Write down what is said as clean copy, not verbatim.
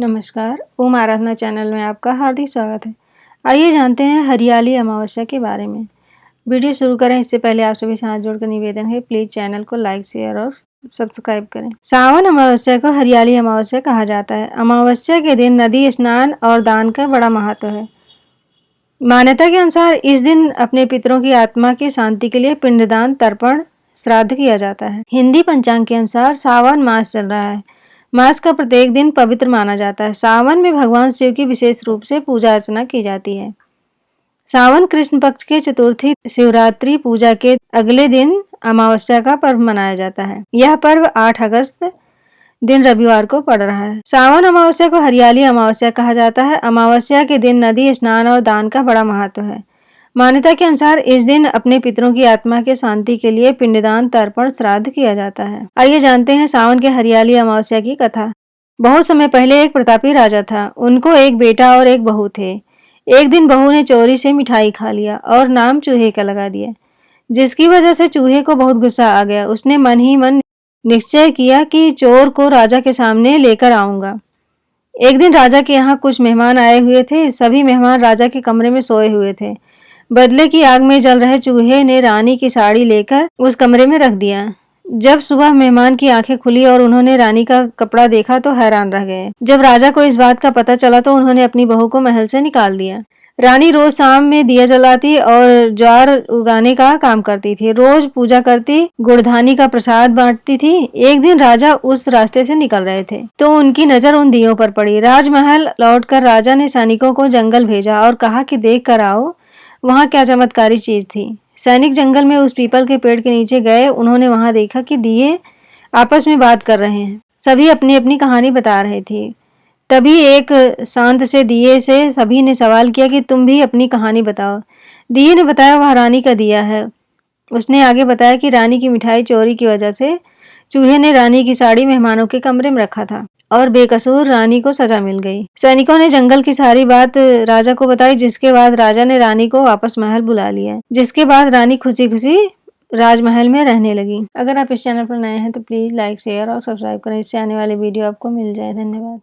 नमस्कार, ओम आराधना चैनल में आपका हार्दिक स्वागत है। आइए जानते हैं हरियाली अमावस्या के बारे में। वीडियो शुरू करें इससे पहले आप सभी से हाथ जोड़कर निवेदन है, प्लीज चैनल को लाइक, शेयर और सब्सक्राइब करें। सावन अमावस्या को हरियाली अमावस्या कहा जाता है। अमावस्या के दिन नदी स्नान और दान का बड़ा महत्व है। मान्यता के अनुसार इस दिन अपने पितरों की आत्मा की शांति के लिए पिंडदान, तर्पण, श्राद्ध किया जाता है। हिंदी पंचांग के अनुसार सावन मास चल रहा है। मास का प्रत्येक दिन पवित्र माना जाता है। सावन में भगवान शिव की विशेष रूप से पूजा अर्चना की जाती है। सावन कृष्ण पक्ष के चतुर्थी शिवरात्रि पूजा के अगले दिन अमावस्या का पर्व मनाया जाता है। यह पर्व 8 अगस्त दिन रविवार को पड़ रहा है। सावन अमावस्या को हरियाली अमावस्या कहा जाता है। अमावस्या के दिन नदी स्नान और दान का बड़ा महत्व है। मान्यता के अनुसार इस दिन अपने पितरों की आत्मा के शांति के लिए पिंडदान, तर्पण, श्राद्ध किया जाता है। आइए जानते हैं सावन के हरियाली अमावस्या की कथा। बहुत समय पहले एक प्रतापी राजा था। उनको एक बेटा और एक बहू थे। एक दिन बहू ने चोरी से मिठाई खा लिया और नाम चूहे का लगा दिया, जिसकी वजह से चूहे को बहुत गुस्सा आ गया। उसने मन ही मन निश्चय किया कि चोर को राजा के सामने लेकर आऊंगा। एक दिन राजा के यहाँ कुछ मेहमान आए हुए थे। सभी मेहमान राजा के कमरे में सोए हुए थे। बदले की आग में जल रहे चूहे ने रानी की साड़ी लेकर उस कमरे में रख दिया। जब सुबह मेहमान की आंखें खुली और उन्होंने रानी का कपड़ा देखा तो हैरान रह गए। जब राजा को इस बात का पता चला तो उन्होंने अपनी बहू को महल से निकाल दिया। रानी रोज शाम में दिया जलाती और ज्वार उगाने का काम करती थी। रोज पूजा करती, गुड़धानी का प्रसाद बांटती थी। एक दिन राजा उस रास्ते से निकल रहे थे तो उनकी नजर उन दियों पर पड़ी। राजमहल लौटकर राजा ने सैनिकों को जंगल भेजा और कहा कि देख कर आओ वहां क्या चमत्कारी चीज थी। सैनिक जंगल में उस पीपल के पेड़ के नीचे गए। उन्होंने वहां देखा कि दिए आपस में बात कर रहे हैं। सभी अपनी अपनी कहानी बता रहे थे। तभी एक शांत से दिए से सभी ने सवाल किया कि तुम भी अपनी कहानी बताओ। दिए ने बताया वह रानी का दिया है। उसने आगे बताया कि रानी की मिठाई चोरी की वजह से चूहे ने रानी की साड़ी मेहमानों के कमरे में रखा था और बेकसूर रानी को सजा मिल गई। सैनिकों ने जंगल की सारी बात राजा को बताई, जिसके बाद राजा ने रानी को वापस महल बुला लिया। जिसके बाद रानी खुशी खुशी राजमहल में रहने लगी। अगर आप इस चैनल पर नए हैं तो प्लीज लाइक, शेयर और सब्सक्राइब करें, इससे आने वाली वीडियो आपको मिल जाए। धन्यवाद।